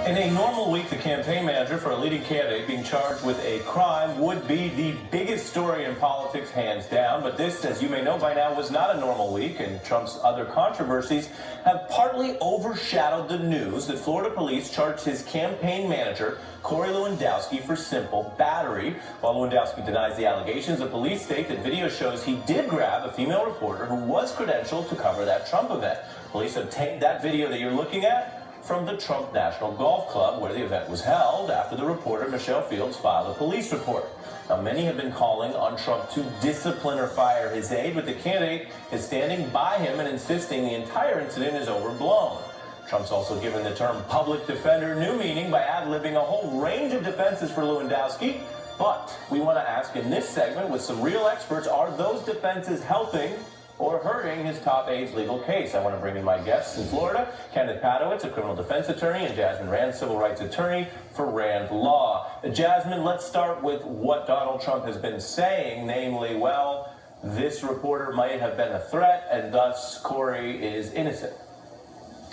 In a normal week, the campaign manager for a leading candidate being charged with a crime would be the biggest story in politics, hands down. But this, as you may know by now, was not a normal week, and Trump's other controversies have partly overshadowed the news that Florida police charged his campaign manager, Corey Lewandowski, for simple battery. While Lewandowski denies the allegations, the police state that video shows he did grab a female reporter who was credentialed to cover that Trump event. Police obtained that video that you're looking at from the Trump National Golf Club, where the event was held, after the reporter, Michelle Fields, filed a police report. Now, many have been calling on Trump to discipline or fire his aide, but the candidate is standing by him and insisting the entire incident is overblown. Trump's also given the term public defender new meaning by ad-libbing a whole range of defenses for Lewandowski. But we want to ask in this segment with some real experts, are those defenses helping or hurting his top aide's legal case? I want to bring in my guests in Florida, Kenneth Padowitz, a criminal defense attorney, and Jasmine Rand, civil rights attorney for Rand Law. Jasmine, let's start with what Donald Trump has been saying, namely, well, this reporter might have been a threat, and thus Corey is innocent.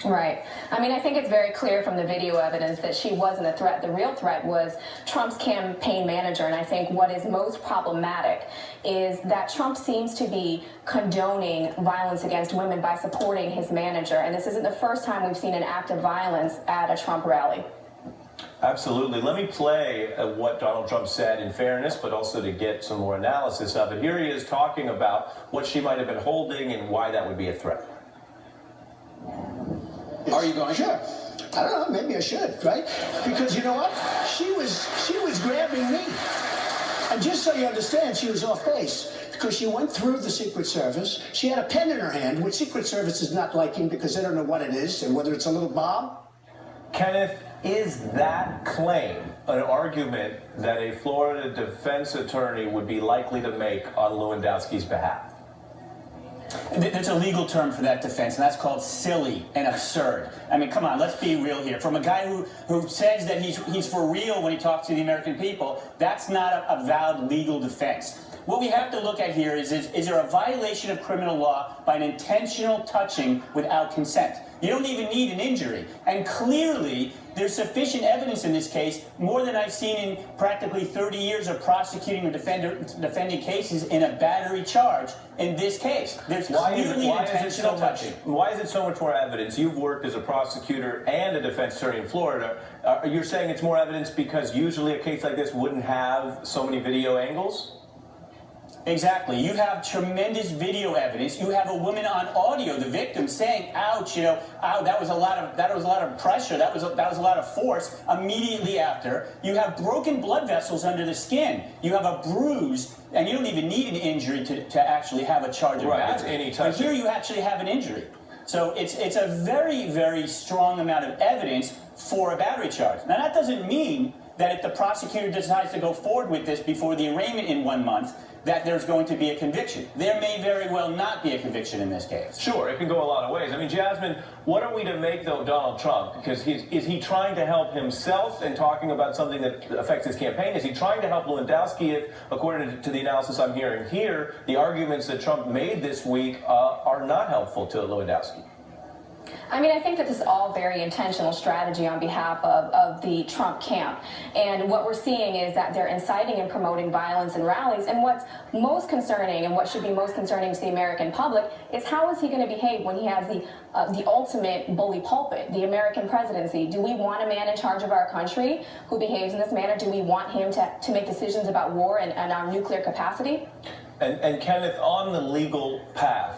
Right. I mean, I think it's very clear from the video evidence that she wasn't a threat. The real threat was Trump's campaign manager. And I think what is most problematic is that Trump seems to be condoning violence against women by supporting his manager. And this isn't the first time we've seen an act of violence at a Trump rally. Absolutely. Let me play what Donald Trump said in fairness, but also to get some more analysis of it. Here he is talking about what she might have been holding and why that would be a threat. Are you going? Sure. I don't know, maybe I should, right? Because you know what? She was grabbing me. And just so you understand, she was off base because she went through the Secret Service. She had a pen in her hand, which Secret Service is not liking because they don't know what it is and whether it's a little bomb. Kenneth, is that claim an argument that a Florida defense attorney would be likely to make on Lewandowski's behalf? There's a legal term for that defense, and that's called silly and absurd. I mean, come on, let's be real here. From a guy who says that he's for real when he talks to the American people, that's not a valid legal defense. What we have to look at here is there a violation of criminal law by an intentional touching without consent? You don't even need an injury. And clearly, there's sufficient evidence in this case, more than I've seen in practically 30 years of prosecuting or defending cases in a battery charge. In this case, there's clearly intentional touching. Why is it so much more evidence? You've worked as a prosecutor and a defense attorney in Florida. You're saying it's more evidence because usually a case like this wouldn't have so many video angles? Exactly. You have tremendous video evidence. You have a woman on audio, the victim, saying, "Ouch, you know, ow, that was a lot of pressure. That was a lot of force." Immediately after, you have broken blood vessels under the skin. You have a bruise, and you don't even need an injury to actually have a charge of battery. It's any touching. But here you actually have an injury. So it's a very, very strong amount of evidence for a battery charge. Now that doesn't mean that if the prosecutor decides to go forward with this before the arraignment in 1 month, that there's going to be a conviction. There may very well not be a conviction in this case. Sure, it can go a lot of ways. I mean, Jasmine, what are we to make, though, Donald Trump? Because is he trying to help himself and talking about something that affects his campaign? Is he trying to help Lewandowski if, according to the analysis I'm hearing here, the arguments that Trump made this week are not helpful to Lewandowski? I mean, I think that this is all very intentional strategy on behalf of the Trump camp. And what we're seeing is that they're inciting and promoting violence in rallies. And what's most concerning and what should be most concerning to the American public is how is he going to behave when he has the ultimate bully pulpit, the American presidency? Do we want a man in charge of our country who behaves in this manner? Do we want him to make decisions about war and our nuclear capacity? And Kenneth, on the legal path,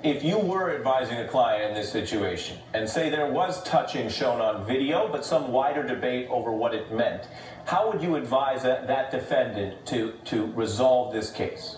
if you were advising a client in this situation and say there was touching shown on video, but some wider debate over what it meant, how would you advise that defendant to resolve this case?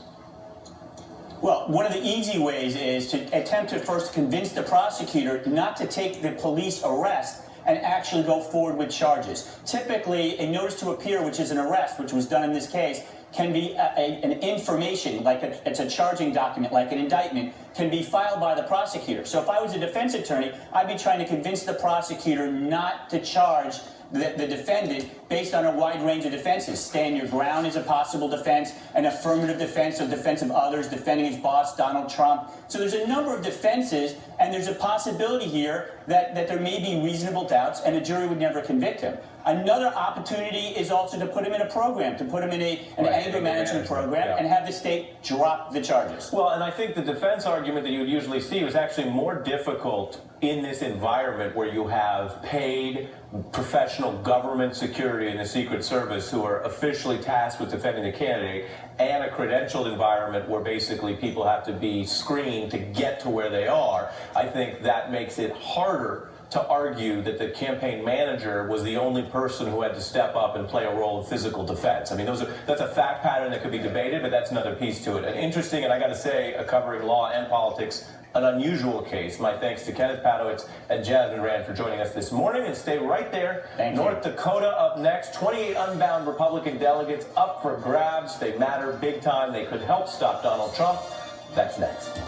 Well, one of the easy ways is to attempt to first convince the prosecutor not to take the police arrest and actually go forward with charges. Typically, a notice to appear, which is an arrest, which was done in this case, can be an information, like it's a charging document, like an indictment, can be filed by the prosecutor. So if I was a defense attorney, I'd be trying to convince the prosecutor not to charge the defendant based on a wide range of defenses. Stand your ground is a possible defense, an affirmative defense, a defense of others, defending his boss, Donald Trump. So there's a number of defenses, and there's a possibility here that there may be reasonable doubts, and a jury would never convict him. Another opportunity is also to put him in a program, to put him in an anger management program, and have the state drop the charges. Well, and I think the defense argument that you would usually see was actually more difficult in this environment where you have paid professional government security in the Secret Service who are officially tasked with defending the candidate, and a credentialed environment where basically people have to be screened to get to where they are. I think that makes it harder to argue that the campaign manager was the only person who had to step up and play a role of physical defense. I mean, that's a fact pattern that could be debated, but that's another piece to it. An interesting, and I got to say, covering law and politics, an unusual case. My thanks to Kenneth Padowitz and Jasmine Rand for joining us this morning. And stay right there. Thank North you. Dakota up next. 28 unbound Republican delegates up for grabs. They matter big time. They could help stop Donald Trump. That's next.